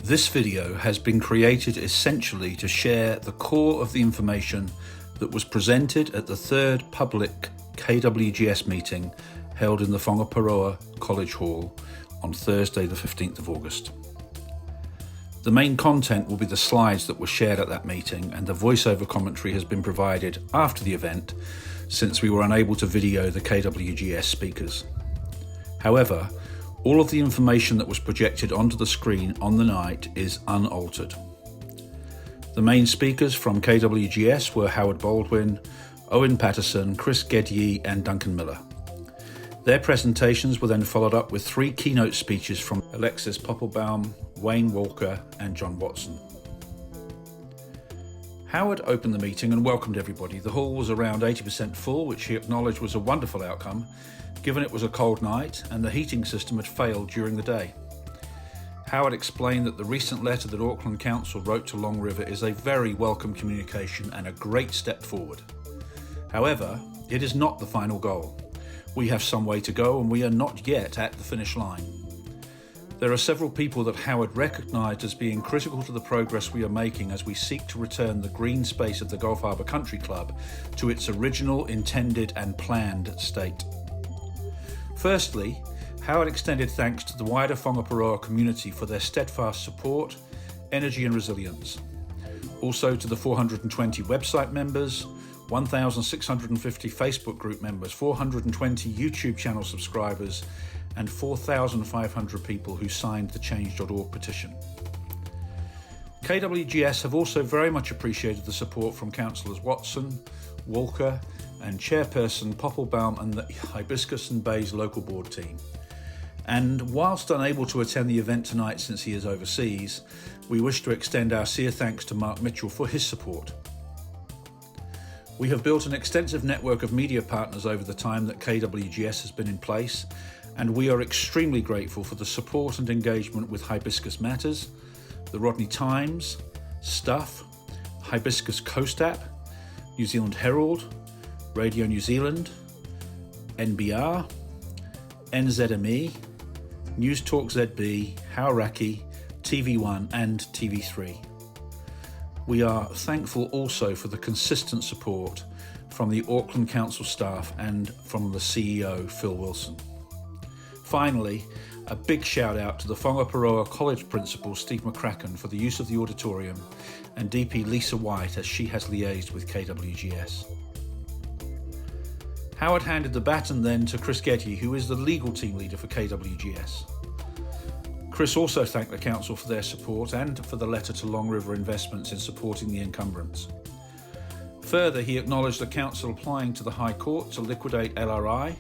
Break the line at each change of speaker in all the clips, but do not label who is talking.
This video has been created essentially to share the core of the information that was presented at the third public KWGS meeting held in the Whangaparaoa College Hall on Thursday the 15th of August. The main content will be the slides that were shared at that meeting, and the VoiceOver commentary has been provided after the event since we were unable to video the KWGS speakers. However, all of the information that was projected onto the screen on the night is unaltered. The main speakers from KWGS were Howard Baldwin, Owen Patterson, Chris Gedye and Duncan Miller. Their presentations were then followed up with 3 keynote speeches from Alexis Poppelbaum, Wayne Walker and John Watson. Howard opened the meeting and welcomed everybody. The hall was around 80% full, which he acknowledged was a wonderful outcome, given it was a cold night and the heating system had failed during the day. Howard explained that the recent letter that Auckland Council wrote to Long River is a very welcome communication and a great step forward. However, it is not the final goal. We have some way to go and we are not yet at the finish line. There are several people that Howard recognised as being critical to the progress we are making as we seek to return the green space of the Gulf Harbour Country Club to its original intended and planned state. Firstly, Howard extended thanks to the wider Whangaparāoa community for their steadfast support, energy and resilience. Also to the 420 website members, 1,650 Facebook group members, 420 YouTube channel subscribers, and 4,500 people who signed the Change.org petition. KWGS have also very much appreciated the support from Councillors Watson, Walker, and Chairperson Poppelbaum and the Hibiscus and Bays local board team. And whilst unable to attend the event tonight since he is overseas, we wish to extend our sincere thanks to Mark Mitchell for his support. We have built an extensive network of media partners over the time that KWGS has been in place, and we are extremely grateful for the support and engagement with Hibiscus Matters, the Rodney Times, Stuff, Hibiscus Coast App, New Zealand Herald, Radio New Zealand, NBR, NZME, News Talk ZB, Hauraki, TV1 and TV3. We are thankful also for the consistent support from the Auckland Council staff and from the CEO, Phil Wilson. Finally, a big shout out to the Whangaparaoa College Principal, Steve McCracken, for the use of the auditorium, and DP Lisa White as she has liaised with KWGS. Howard handed the baton then to Chris Gedye, who is the legal team leader for KWGS. Chris also thanked the Council for their support and for the letter to Long River Investments in supporting the encumbrance. Further, he acknowledged the Council applying to the High Court to liquidate LRI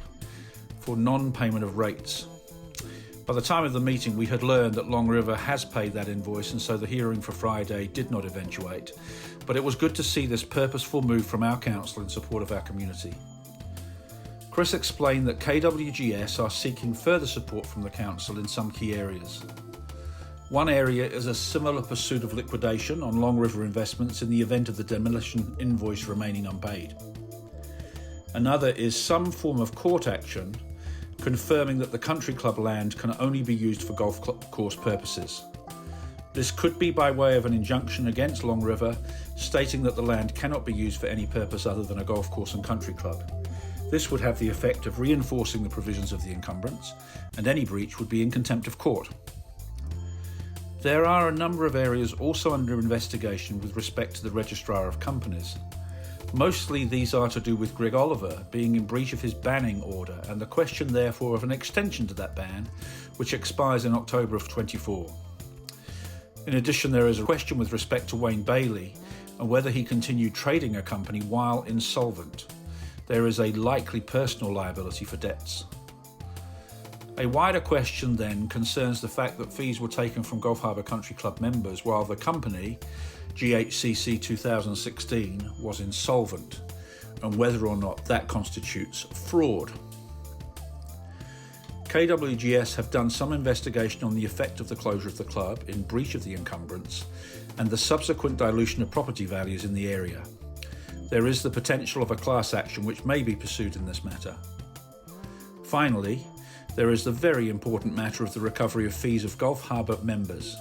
for non-payment of rates. By the time of the meeting, we had learned that Long River has paid that invoice, and so the hearing for Friday did not eventuate. But it was good to see this purposeful move from our Council in support of our community. Chris explained that KWGS are seeking further support from the Council in some key areas. One area is a similar pursuit of liquidation on Long River Investments in the event of the demolition invoice remaining unpaid. Another is some form of court action confirming that the country club land can only be used for golf course purposes. This could be by way of an injunction against Long River, stating that the land cannot be used for any purpose other than a golf course and country club. This would have the effect of reinforcing the provisions of the encumbrance, and any breach would be in contempt of court. There are a number of areas also under investigation with respect to the Registrar of Companies. Mostly these are to do with Greg Oliver being in breach of his banning order, and the question therefore of an extension to that ban, which expires in October of 24. In addition, there is a question with respect to Wayne Bailey and whether he continued trading a company while insolvent. There is a likely personal liability for debts. A wider question then concerns the fact that fees were taken from Gulf Harbour Country Club members while the company, GHCC 2016, was insolvent, and whether or not that constitutes fraud. KWGS have done some investigation on the effect of the closure of the club in breach of the encumbrance and the subsequent dilution of property values in the area. There is the potential of a class action which may be pursued in this matter. Finally, there is the very important matter of the recovery of fees of Gulf Harbour members.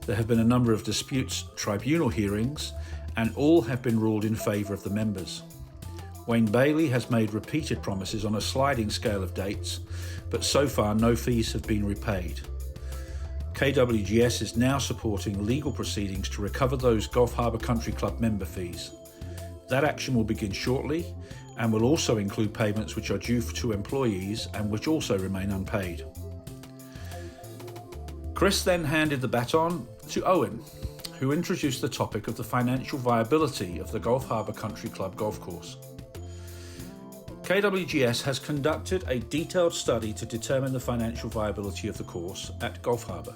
There have been a number of disputes tribunal hearings, and all have been ruled in favour of the members. Wayne Bailey has made repeated promises on a sliding scale of dates, but so far no fees have been repaid. KWGS is now supporting legal proceedings to recover those Gulf Harbour Country Club member fees. That action will begin shortly and will also include payments which are due to employees and which also remain unpaid. Chris then handed the baton to Owen, who introduced the topic of the financial viability of the Gulf Harbour Country Club golf course. KWGS has conducted a detailed study to determine the financial viability of the course at Gulf Harbour.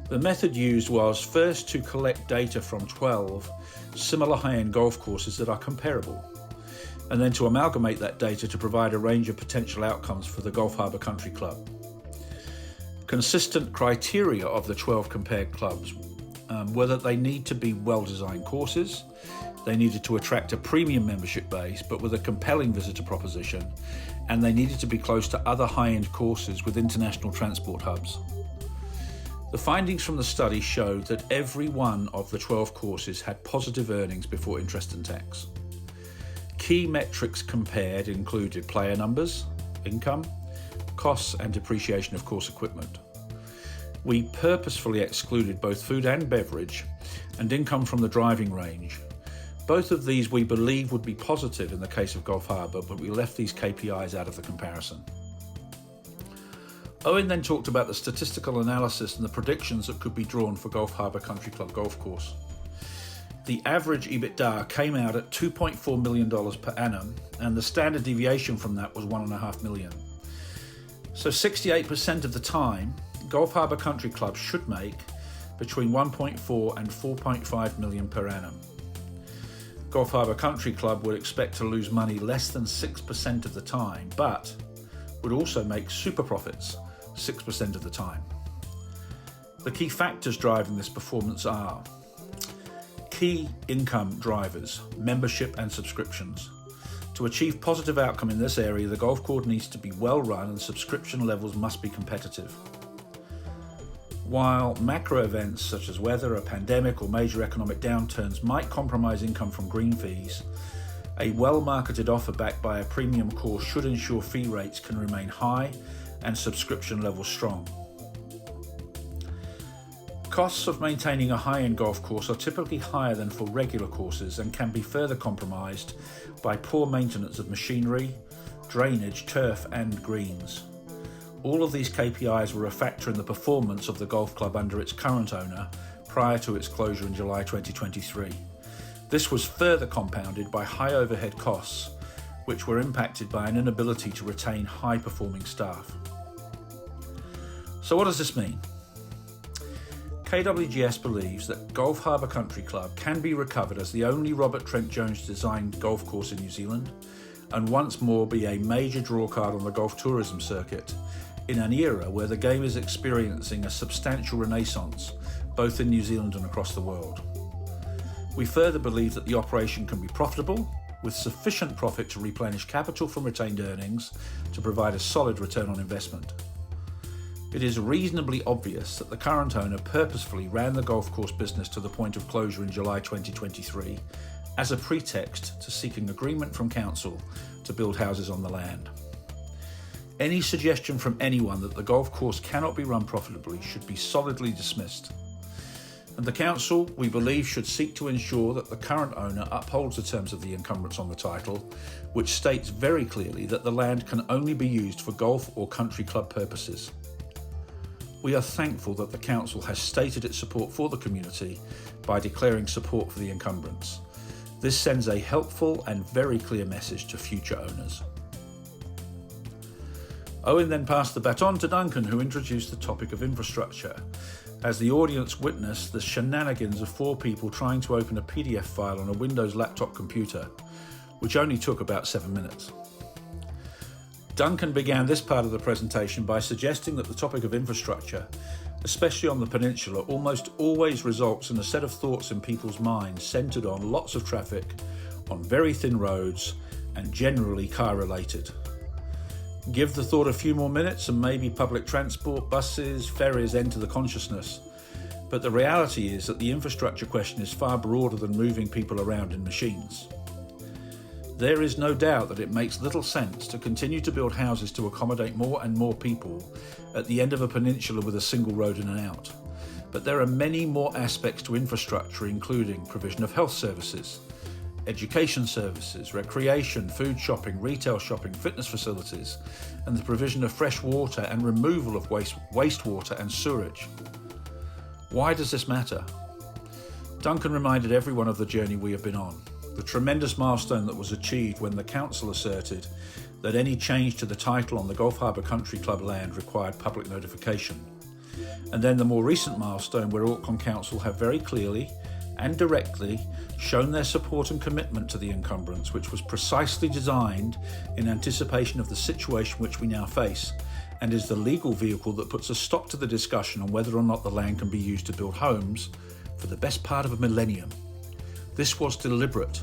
The method used was first to collect data from 12 similar high-end golf courses that are comparable, and then to amalgamate that data to provide a range of potential outcomes for the Gulf Harbour Country Club. Consistent criteria of the 12 compared clubs were that they need to be well-designed courses, they needed to attract a premium membership base but with a compelling visitor proposition, and they needed to be close to other high-end courses with international transport hubs. The findings from the study showed that every one of the 12 courses had positive earnings before interest and tax. Key metrics compared included player numbers, income, costs and depreciation of course equipment. We purposefully excluded both food and beverage and income from the driving range. Both of these we believe would be positive in the case of Gulf Harbour, but we left these KPIs out of the comparison. Owen then talked about the statistical analysis and the predictions that could be drawn for Gulf Harbour Country Club golf course. The average EBITDA came out at $2.4 million per annum, and the standard deviation from that was $1.5 million. So 68% of the time, Gulf Harbour Country Club should make between 1.4 and 4.5 million per annum. Gulf Harbour Country Club would expect to lose money less than 6% of the time, but would also make super profits 6% of the time. The key factors driving this performance are key income drivers, membership and subscriptions. To achieve positive outcome in this area, the golf course needs to be well run and subscription levels must be competitive. While macro events such as weather, a pandemic or major economic downturns might compromise income from green fees, a well-marketed offer backed by a premium course should ensure fee rates can remain high and subscription levels strong. Costs of maintaining a high-end golf course are typically higher than for regular courses and can be further compromised by poor maintenance of machinery, drainage, turf and greens. All of these KPIs were a factor in the performance of the golf club under its current owner prior to its closure in July 2023. This was further compounded by high overhead costs, which were impacted by an inability to retain high-performing staff. So what does this mean? KWGS believes that Gulf Harbour Country Club can be recovered as the only Robert Trent Jones designed golf course in New Zealand and once more be a major drawcard on the golf tourism circuit in an era where the game is experiencing a substantial renaissance both in New Zealand and across the world. We further believe that the operation can be profitable with sufficient profit to replenish capital from retained earnings to provide a solid return on investment. It is reasonably obvious that the current owner purposefully ran the golf course business to the point of closure in July 2023 as a pretext to seeking agreement from council to build houses on the land. Any suggestion from anyone that the golf course cannot be run profitably should be solidly dismissed. And the council, we believe, should seek to ensure that the current owner upholds the terms of the encumbrance on the title, which states very clearly that the land can only be used for golf or country club purposes. We are thankful that the council has stated its support for the community by declaring support for the encumbrance. This sends a helpful and very clear message to future owners. Owen then passed the baton to Duncan, who introduced the topic of infrastructure, as the audience witnessed the shenanigans of 4 people trying to open a PDF file on a Windows laptop computer, which only took about 7 minutes. Duncan began this part of the presentation by suggesting that the topic of infrastructure, especially on the peninsula, almost always results in a set of thoughts in people's minds centred on lots of traffic, on very thin roads, and generally car-related. Give the thought a few more minutes and maybe public transport, buses, ferries enter the consciousness. But the reality is that the infrastructure question is far broader than moving people around in machines. There is no doubt that it makes little sense to continue to build houses to accommodate more and more people at the end of a peninsula with a single road in and out. But there are many more aspects to infrastructure, including provision of health services, education services, recreation, food shopping, retail shopping, fitness facilities, and the provision of fresh water and removal of wastewater and sewerage. Why does this matter? Duncan reminded everyone of the journey we have been on, the tremendous milestone that was achieved when the council asserted that any change to the title on the Gulf Harbour Country Club land required public notification. And then the more recent milestone where Auckland Council have very clearly and directly shown their support and commitment to the encumbrance, which was precisely designed in anticipation of the situation which we now face, and is the legal vehicle that puts a stop to the discussion on whether or not the land can be used to build homes for the best part of a millennium. This was deliberate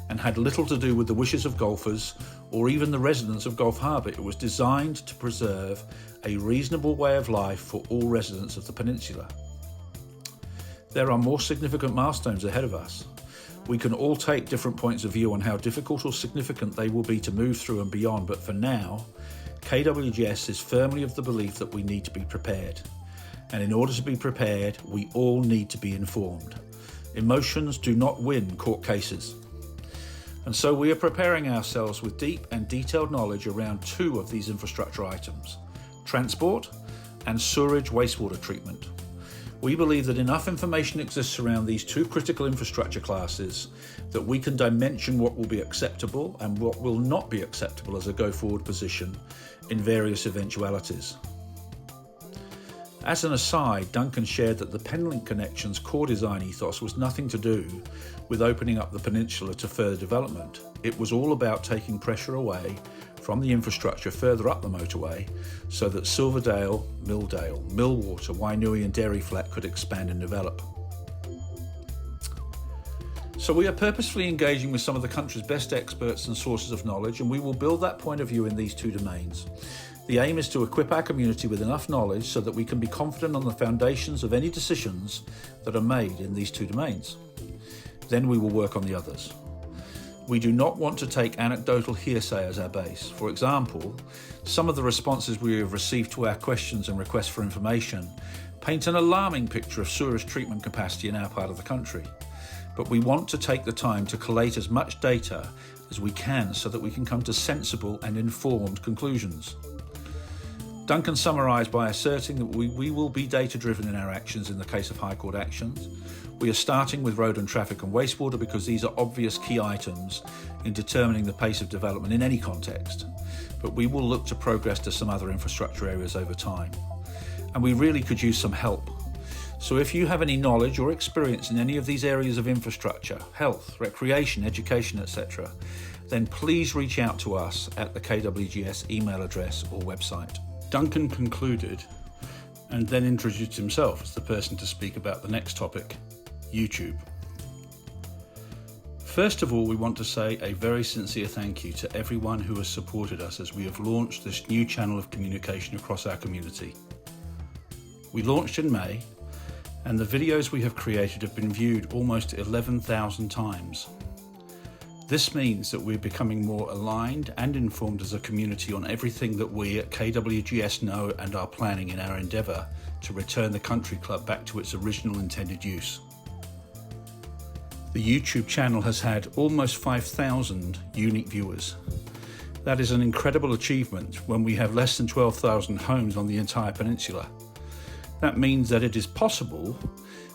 and had little to do with the wishes of golfers or even the residents of Gulf Harbour. It was designed to preserve a reasonable way of life for all residents of the peninsula. There are more significant milestones ahead of us. We can all take different points of view on how difficult or significant they will be to move through and beyond, but for now, KWGS is firmly of the belief that we need to be prepared. And in order to be prepared, we all need to be informed. Emotions do not win court cases. And so we are preparing ourselves with deep and detailed knowledge around two of these infrastructure items: transport and sewerage wastewater treatment. We believe that enough information exists around these two critical infrastructure classes that we can dimension what will be acceptable and what will not be acceptable as a go-forward position in various eventualities. As an aside, Duncan shared that the Penlink Connection's core design ethos was nothing to do with opening up the peninsula to further development. It was all about taking pressure away from the infrastructure further up the motorway so that Silverdale, Milldale, Millwater, Wainui and Dairy Flat could expand and develop. So we are purposefully engaging with some of the country's best experts and sources of knowledge, and we will build that point of view in these two domains. The aim is to equip our community with enough knowledge so that we can be confident on the foundations of any decisions that are made in these two domains. Then we will work on the others. We do not want to take anecdotal hearsay as our base. For example, some of the responses we have received to our questions and requests for information paint an alarming picture of sewerage treatment capacity in our part of the country. But we want to take the time to collate as much data as we can so that we can come to sensible and informed conclusions. Duncan summarised by asserting that we will be data-driven in our actions in the case of High Court actions. We are starting with road and traffic and wastewater because these are obvious key items in determining the pace of development in any context. But we will look to progress to some other infrastructure areas over time. And we really could use some help. So if you have any knowledge or experience in any of these areas of infrastructure, health, recreation, education, etc., then please reach out to us at the KWGS email address or website. Duncan concluded and then introduced himself as the person to speak about the next topic, YouTube. First of all, we want to say a very sincere thank you to everyone who has supported us as we have launched this new channel of communication across our community. We launched in May, and the videos we have created have been viewed almost 11,000 times. This means that we're becoming more aligned and informed as a community on everything that we at KWGS know and are planning in our endeavour to return the country club back to its original intended use. The YouTube channel has had almost 5,000 unique viewers. That is an incredible achievement when we have less than 12,000 homes on the entire peninsula. That means that it is possible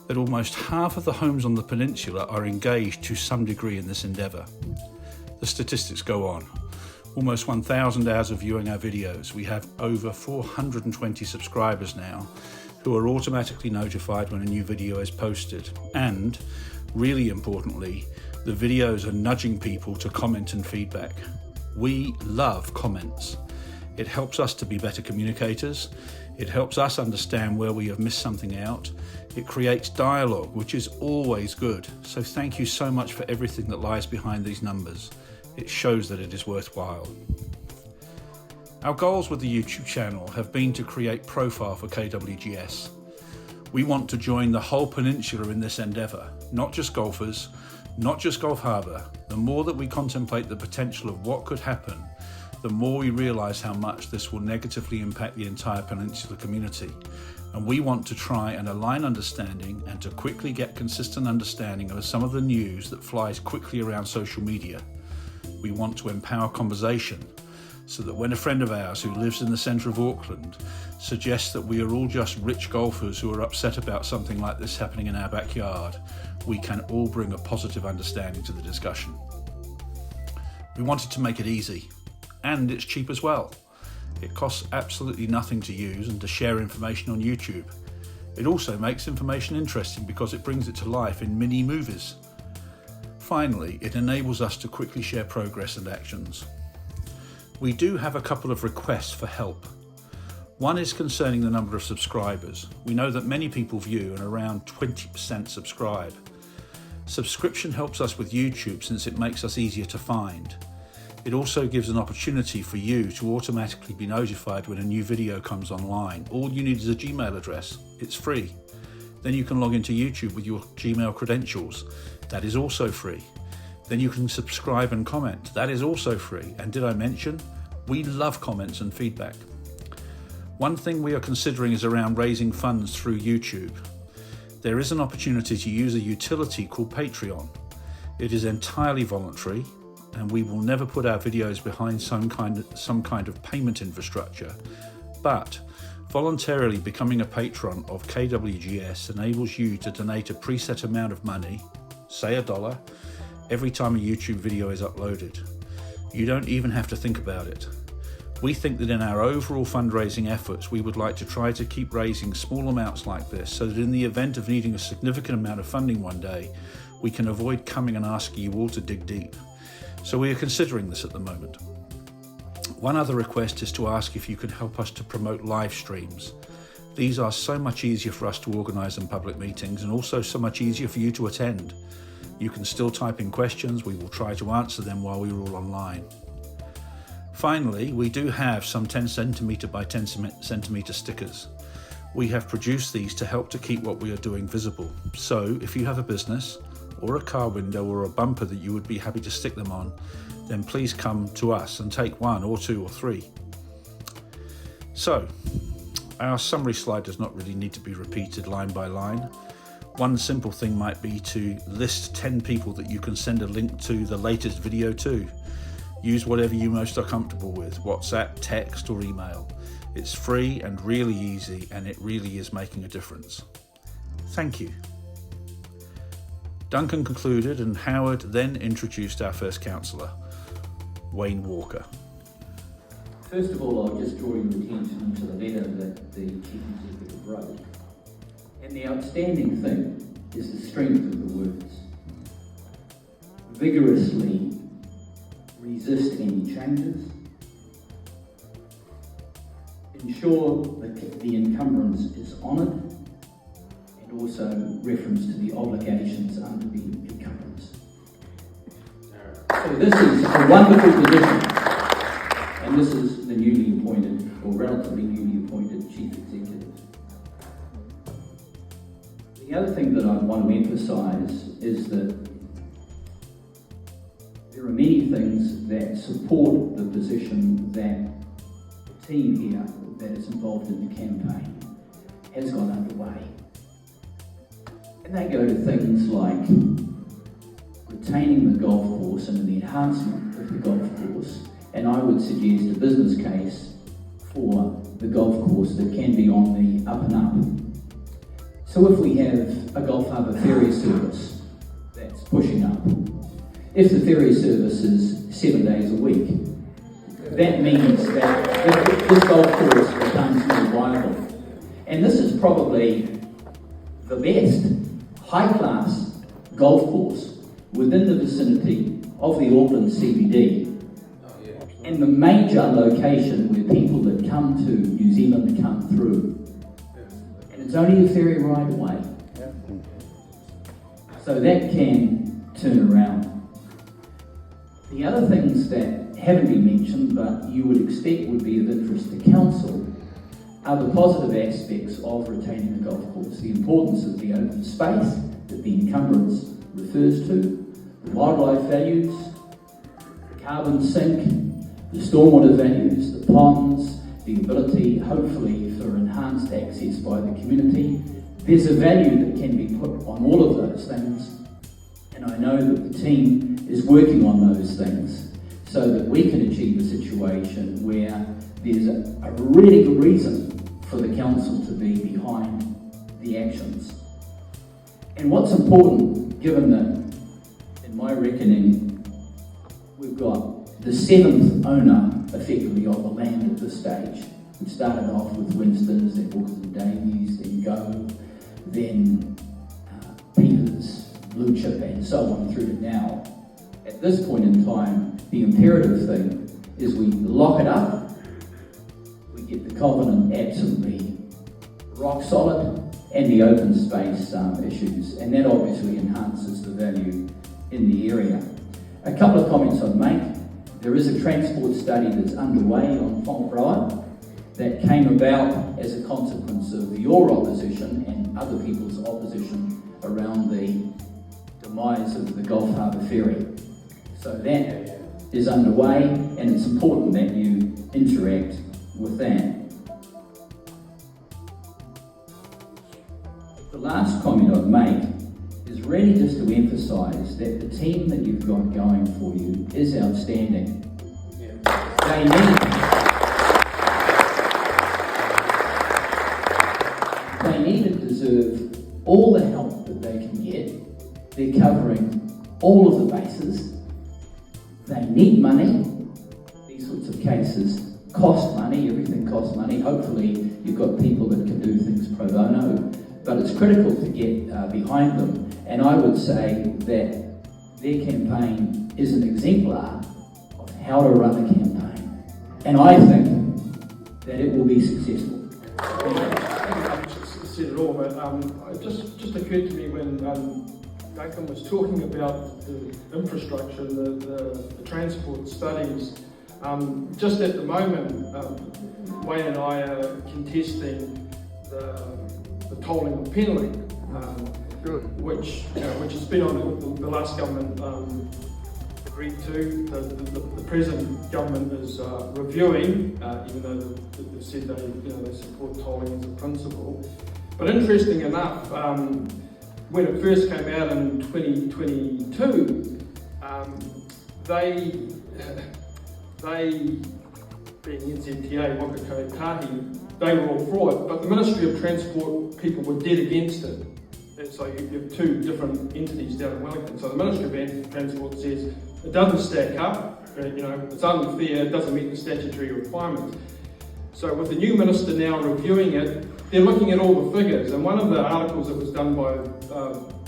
that almost half of the homes on the peninsula are engaged to some degree in this endeavour. The statistics go on. Almost 1,000 hours of viewing our videos. We have over 420 subscribers now who are automatically notified when a new video is posted. And, really importantly, the videos are nudging people to comment and feedback. We love comments. It helps us to be better communicators. It helps us understand where we have missed something out. It creates dialogue, which is always good. So thank you so much for everything that lies behind these numbers. It shows that it is worthwhile. Our goals with the YouTube channel have been to create profile for KWGS. We want to join the whole peninsula in this endeavour, not just golfers, not just Gulf Harbour. The more that we contemplate the potential of what could happen, the more we realise how much this will negatively impact the entire peninsula community. And we want to try and align understanding and to quickly get consistent understanding of some of the news that flies quickly around social media. We want to empower conversation so that when a friend of ours who lives in the centre of Auckland suggests that we are all just rich golfers who are upset about something like this happening in our backyard, we can all bring a positive understanding to the discussion. We wanted to make it easy, and it's cheap as well. It costs absolutely nothing to use and to share information on YouTube. It also makes information interesting because it brings it to life in mini movies. Finally, it enables us to quickly share progress and actions. We do have a couple of requests for help. One is concerning the number of subscribers. We know that many people view and around 20% subscribe. Subscription helps us with YouTube since it makes us easier to find. It also gives an opportunity for you to automatically be notified when a new video comes online. All you need is a Gmail address. It's free. Then you can log into YouTube with your Gmail credentials. That is also free. Then you can subscribe and comment. That is also free. And did I mention? We love comments and feedback. One thing we are considering is around raising funds through YouTube. There is an opportunity to use a utility called Patreon. It is entirely voluntary, and we will never put our videos behind some kind of payment infrastructure. But voluntarily becoming a patron of KWGS enables you to donate a preset amount of money, say $1, every time a YouTube video is uploaded. You don't even have to think about it. We think that in our overall fundraising efforts, we would like to try to keep raising small amounts like this so that in the event of needing a significant amount of funding one day, we can avoid coming and asking you all to dig deep. So we are considering this at the moment. One other request is to ask if you could help us to promote live streams. These are so much easier for us to organise than public meetings, and also so much easier for you to attend. You can still type in questions. We will try to answer them while we are all online. Finally, we do have some 10cm by 10cm stickers. We have produced these to help to keep what we are doing visible. So if you have a business or a car window or a bumper that you would be happy to stick them on, then please come to us and take 1 or 2 or 3. So our summary slide does not really need to be repeated line by line. One simple thing might be to list 10 people that you can send a link to the latest video to. Use whatever you most are comfortable with, WhatsApp, text or email. It's free and really easy, and it really is making a difference. Thank you. Duncan concluded, and Howard then introduced our first counsellor, Wayne Walker.
First of all, I'll just draw your attention to the letter that the Chief Executive wrote. And the outstanding thing is the strength of the words. Vigorously resist any changes. Ensure that the encumbrance is honoured, and also reference to the obligations under the encumbrance. So this is a wonderful position, and this is the newly appointed, or relatively newly appointed, Chief Executive. The other thing that I want to emphasise is that there are many things that support the position that the team here that is involved in the campaign has got underway. And they go to things like retaining the golf course and the enhancement of the golf course, and I would suggest a business case for the golf course that can be on the up and up. So if we have a Gulf Harbour ferry service that's pushing up, if the ferry service is 7 days a week, that means that this golf course becomes more viable. And this is probably the best high-class golf course within the vicinity of the Auckland CBD, and the major location where people that come to New Zealand come through. And it's only a ferry ride away. So that can turn around. The other things that haven't been mentioned, but you would expect would be of interest to Council, are the positive aspects of retaining the golf course. The importance of the open space that the encumbrance refers to, the wildlife values, the carbon sink, the stormwater values, the ponds, the ability, hopefully, for enhanced access by the community. There's a value that can be put on all of those things, and I know that the team is working on those things so that we can achieve a situation where there's a really good reason for the council to be behind the actions. And what's important, given that, in my reckoning, we've got the 7th owner, effectively, of the land at this stage. It started off with Winston's, then Books and Davies, then Go, then Peters, Blue Chip, and so on through to now. At this point in time, the imperative thing is we lock it up, we get the covenant absolutely rock solid, and the open space issues, and that obviously enhances the value in the area. A couple of comments I'd make. There is a transport study that's underway on Whangaparaoa that came about as a consequence of your opposition and other people's opposition around the demise of the Gulf Harbour Ferry. So that is underway, and it's important that you interact with that. The last comment I'd make is really just to emphasise that the team that you've got going for you is outstanding. They need and deserve all the help that they can get. They're covering all of the bases. They need money. These sorts of cases cost money. Everything costs money. Hopefully you've got people that can do things pro bono, but it's critical to get behind them. And I would say that their campaign is an exemplar of how to run a campaign. And I think that it will be successful.
Said it all, but it just occurred to me when Duncan was talking about the infrastructure, the transport studies. Just at the moment, Wayne and I are contesting the tolling of Penlink, which has been on the last government agreed to. The present government is reviewing, even though they said they support tolling as a principle. But interesting enough, when it first came out in 2022, they being NZTA, Whangaparāoa, they were all for it, but the Ministry of Transport people were dead against it. And so you have two different entities down in Wellington. So the Ministry of Transport says it doesn't stack up, it's unfair, it doesn't meet the statutory requirements. So with the new minister now reviewing it, they're looking at all the figures, and one of the articles that was done by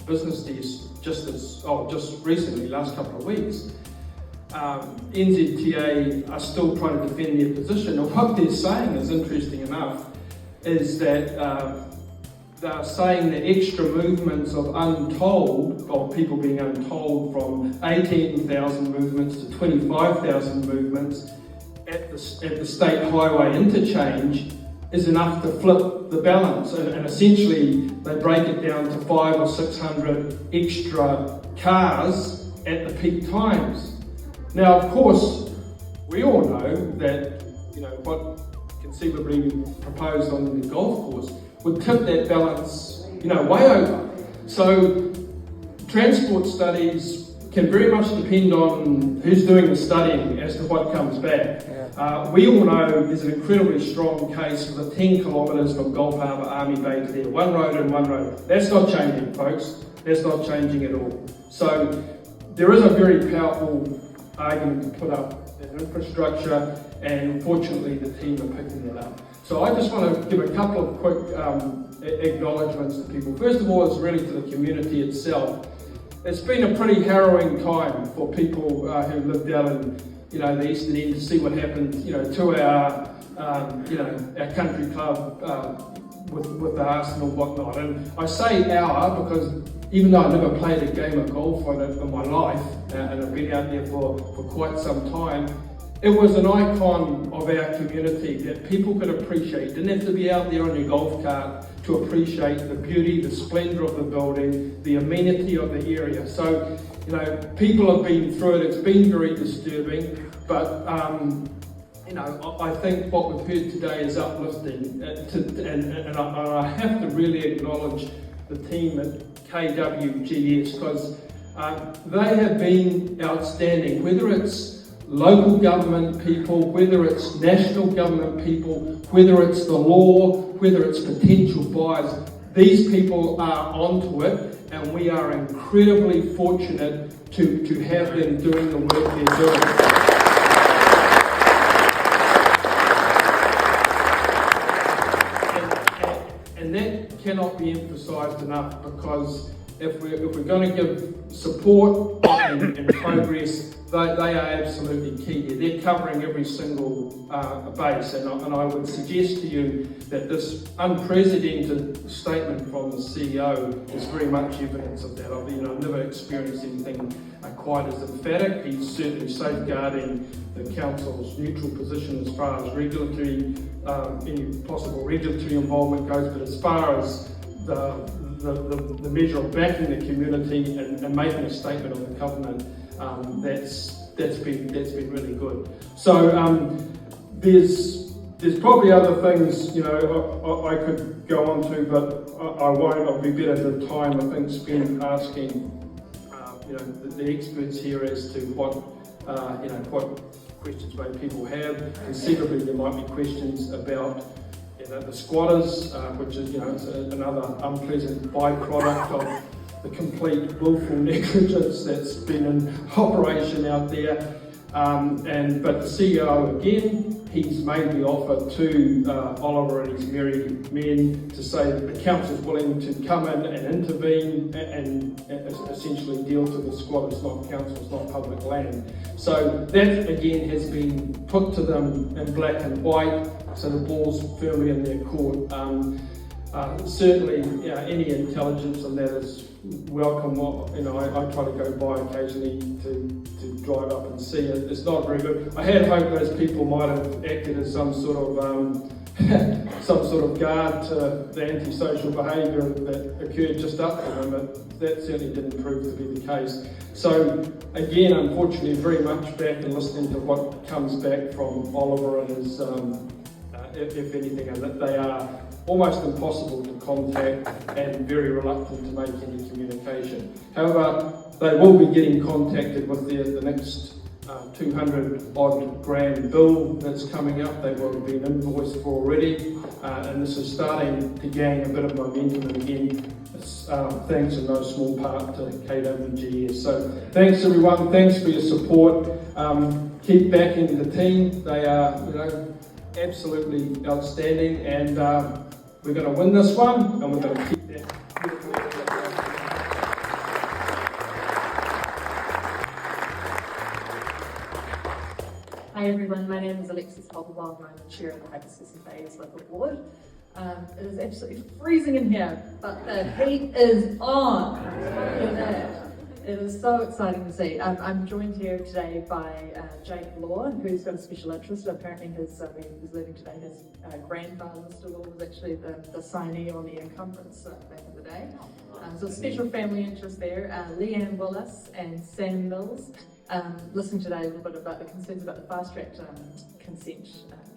Business Desk just recently, last couple of weeks, NZTA are still trying to defend their position, and what they're saying is interesting enough, is that they're saying the extra movements of people being untold from 18,000 movements to 25,000 movements at the state highway interchange is enough to flip the balance, and essentially they break it down to 500 or 600 extra cars at the peak times. Now, of course, we all know that what conceivably proposed on the golf course would tip that balance, way over. So, transport studies can very much depend on who's doing the studying as to what comes back. We all know there's an incredibly strong case for the 10 kilometres from Gulf Harbour, Army Bay to there. One road and one road. That's not changing, folks. That's not changing at all. So there is a very powerful argument to put up in infrastructure, and unfortunately the team are picking that up. So I just want to give a couple of quick acknowledgements to people. First of all, it's really to the community itself. It's been a pretty harrowing time for people who live down in the Eastern End to see what happened, to our country club with the Arsenal and whatnot. And I say our because even though I never played a game of golf on it in my life, and I've been out there for quite some time, it was an icon of our community that people could appreciate. You didn't have to be out there on your golf cart to appreciate the beauty, the splendour of the building, the amenity of the area. So, you know, people have been through it. It's been very disturbing, but you know, I think what we've heard today is uplifting, and I have to really acknowledge the team at KWGS, because they have been outstanding, whether it's local government people, whether it's national government people, whether it's the law, whether it's potential buyers. These people are onto it, and we are incredibly fortunate to have them doing the work they're doing. And that cannot be emphasised enough, because if we're going to give support and progress, they are absolutely key here. They're covering every single base, and I would suggest to you that this unprecedented statement from the CEO is very much evidence of that. I've never experienced anything quite as emphatic. He's certainly safeguarding the Council's neutral position as far as regulatory, any possible regulatory involvement goes, but as far as the measure of backing the community and making a statement on the covenant, that's been really good. So there's probably other things I could go on to, but I won't. I'll be better the time I think spent asking the experts here as to what questions may people have. Conceivably there might be questions about the squatters, which is it's another unpleasant byproduct of the complete willful negligence that's been in operation out there. But the CEO again, he's made the offer to Oliver and his merry men to say that the council's willing to come in and intervene and essentially deal to the squatters, not councils, not public land. So that again has been put to them in black and white, so the ball's firmly in their court. Certainly, any intelligence on that is welcome. I try to go by occasionally to drive up and see it. It's not very good. I had hoped those people might have acted as some sort of guard to the antisocial behaviour that occurred just up to them, but that certainly didn't prove to be the case. So again, unfortunately, very much back and listening to what comes back from Oliver and his, if anything, and that they are almost impossible to contact and very reluctant to make any communication. However, they will be getting contacted with the next 200 odd grand bill that's coming up. They will have been invoiced for already, and this is starting to gain a bit of momentum, and again, thanks in no small part to KWGS. So thanks everyone, thanks for your support. Keep backing the team. They are absolutely outstanding, and we're going to win this one, and we're going to keep that.
Hi everyone, my name is Alexis Hopperwald and I'm the chair of the Practices and Bayes local board. It is absolutely freezing in here, but the heat is on. It is so exciting to see. I'm joined here today by Jake Law, who's got a special interest. Apparently he's living today. His grandfather, Mr. Law, was actually the signee on the encumbrance back in the day. So a special family interest there. Leanne Willis and Sam Mills. Listening today a little bit about the concerns about the fast-track consent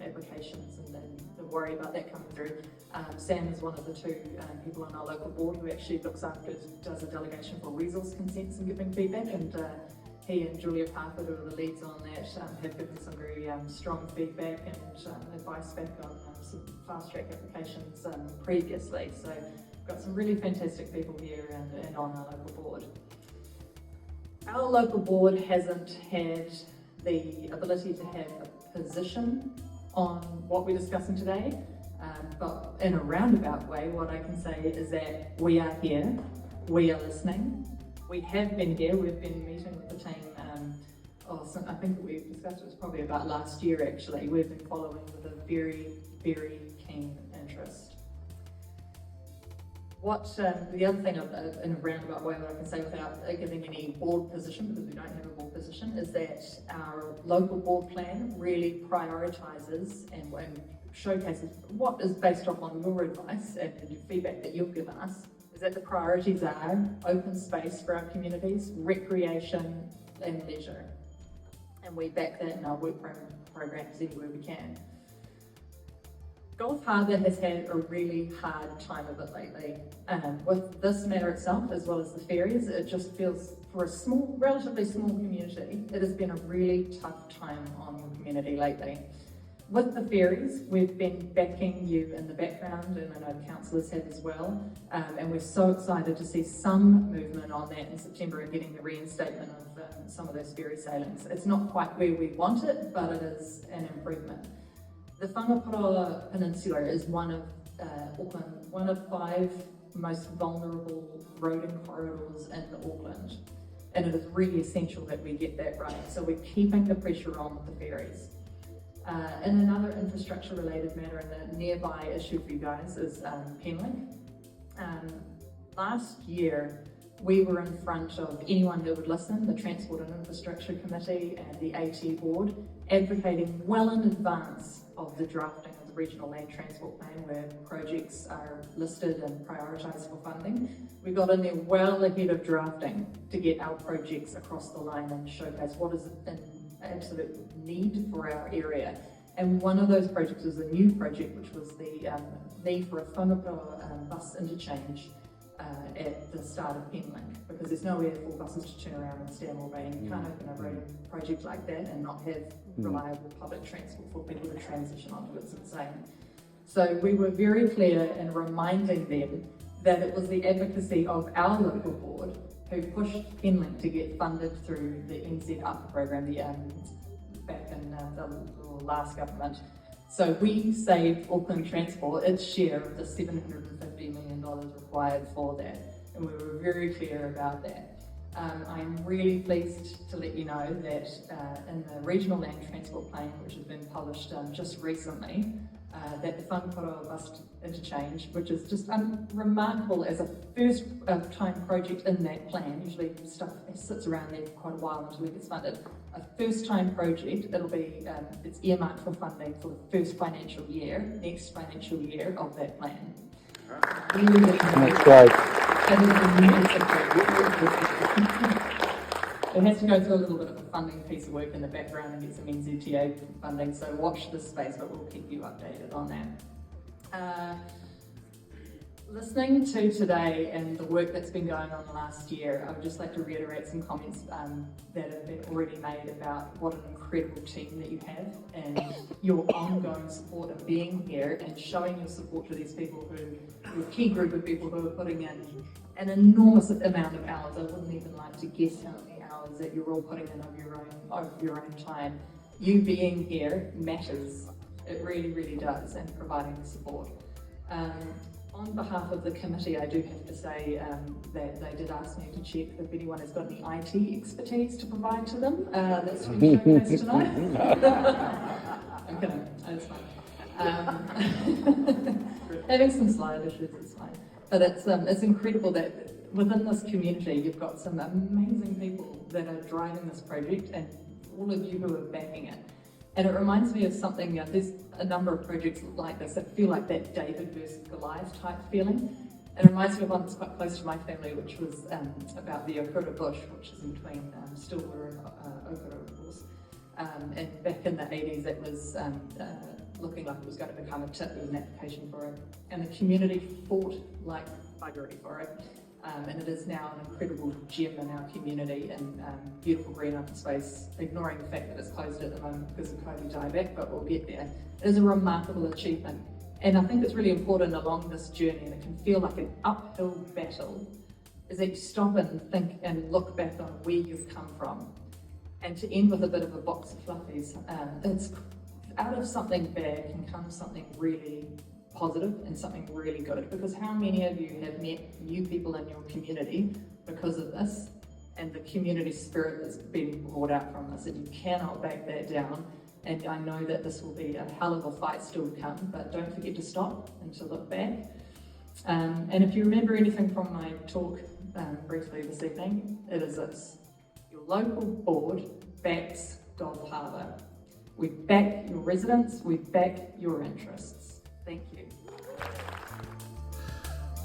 applications and the worry about that coming through. Sam is one of the two people on our local board who actually does a delegation for resource consents and giving feedback, and he and Julia Parker, who are the leads on that, have given some very strong feedback and advice back on some fast-track applications previously. So we've got some really fantastic people here and on our local board. Our local board hasn't had the ability to have a position on what we're discussing today, but in a roundabout way, what I can say is that we are here, we are listening, we have been here, we've been meeting with the team, I think that we've discussed it was probably about last year actually. We've been following with a very, very keen interest. The other thing in a roundabout way that I can say without giving any board position, because we don't have a board position, is that our local board plan really prioritises and showcases what is based off on your advice and your feedback that you've given us, is that the priorities are open space for our communities, recreation and leisure. And we back that in our work programs anywhere we can. Gulf Harbour has had a really hard time of it lately. With this matter itself, as well as the ferries, it just feels, for a relatively small community, it has been a really tough time on your community lately. With the ferries, we've been backing you in the background, and I know councillors have as well, and we're so excited to see some movement on that in September and getting the reinstatement of some of those ferry sailings. It's not quite where we want it, but it is an improvement. The Whangaparāoa Peninsula is one of Auckland, one of 5 most vulnerable roading corridors in Auckland, and it is really essential that we get that right. So we're keeping the pressure on with the ferries. And another infrastructure-related matter and a nearby issue for you guys is Penlink. Last year, we were in front of anyone who would listen, the Transport and Infrastructure Committee and the AT Board, advocating well in advance of the drafting of the Regional Land Transport Plan, where projects are listed and prioritised for funding. We got in there well ahead of drafting to get our projects across the line and showcase what is an absolute need for our area. And one of those projects was a new project, which was the need for a Whangaparāoa bus interchange at the start of Penlink, because there's nowhere for buses to turn around in Stanmore Bay, and you can't open a road project like that and not have reliable public transport for people to transition onto. It's insane. So we were very clear in reminding them that it was the advocacy of our local board who pushed Penlink to get funded through the NZ Up program, back in the last government. So we saved Auckland Transport its share of the $750 million required for that, and we were very clear about that. I'm really pleased to let you know that in the Regional Land Transport Plan, which has been published just recently, that the Whangaparāoa bus interchange, which is just remarkable as a first time project in that plan. Usually stuff sits around there for quite a while until it gets funded. A first time project, it'll be, it's earmarked for funding for the first financial year, next financial year of that plan.
That's right.
It has to go through a little bit of a funding piece of work in the background and get some NZTA funding, so watch this space, but we'll keep you updated on that. Listening to today and the work that's been going on last year, I would just like to reiterate some comments that have been already made about what an incredible team that you have and your ongoing support of being here and showing your support to these people your key group of people who are putting in an enormous amount of hours. I wouldn't even like to guess how many hours that you're all putting in of your own time. You being here matters. It really, really does, and providing the support. On behalf of the committee, I do have to say that they did ask me to check if anyone has got any IT expertise to provide to them. That's been showcased tonight. I'm kidding, it's fine. Having some slide issues is fine. But it's incredible that within this community, you've got some amazing people that are driving this project and all of you who are backing it. And it reminds me of something, there's a number of projects like this that feel like that David versus Goliath type feeling. It reminds me of one that's quite close to my family, which was about the Okura bush, which is in between Stillwater and Okura, of course. And back in the 80s, it was looking like it was going to become a tip. There was an application for it. And the community fought like buggery for it. And it is now an incredible gem in our community and beautiful green open space, ignoring the fact that it's closed at the moment because of COVID dieback, but we'll get there. It is a remarkable achievement. And I think it's really important along this journey, and it can feel like an uphill battle, is that you stop and think and look back on where you've come from. And to end with a bit of a box of fluffies, it's out of something bad can come something really positive and something really good, because how many of you have met new people in your community because of this, and the community spirit that's been brought out from this, and you cannot back that down. And I know that this will be a hell of a fight still to come, but don't forget to stop and to look back. And if you remember anything from my talk briefly this evening, it is this: your local board backs Gulf Harbour. We back your residents, we back your interests. Thank you.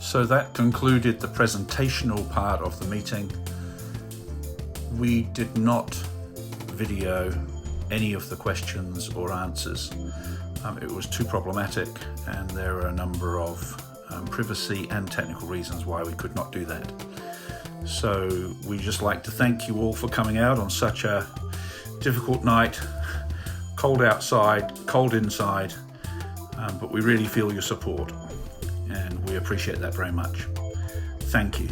So that concluded the presentational part of the meeting. We did not video any of the questions or answers. It was too problematic, and there are a number of privacy and technical reasons why we could not do that. So we just like to thank you all for coming out on such a difficult night, cold outside, cold inside, but we really feel your support, and we appreciate that very much. Thank you.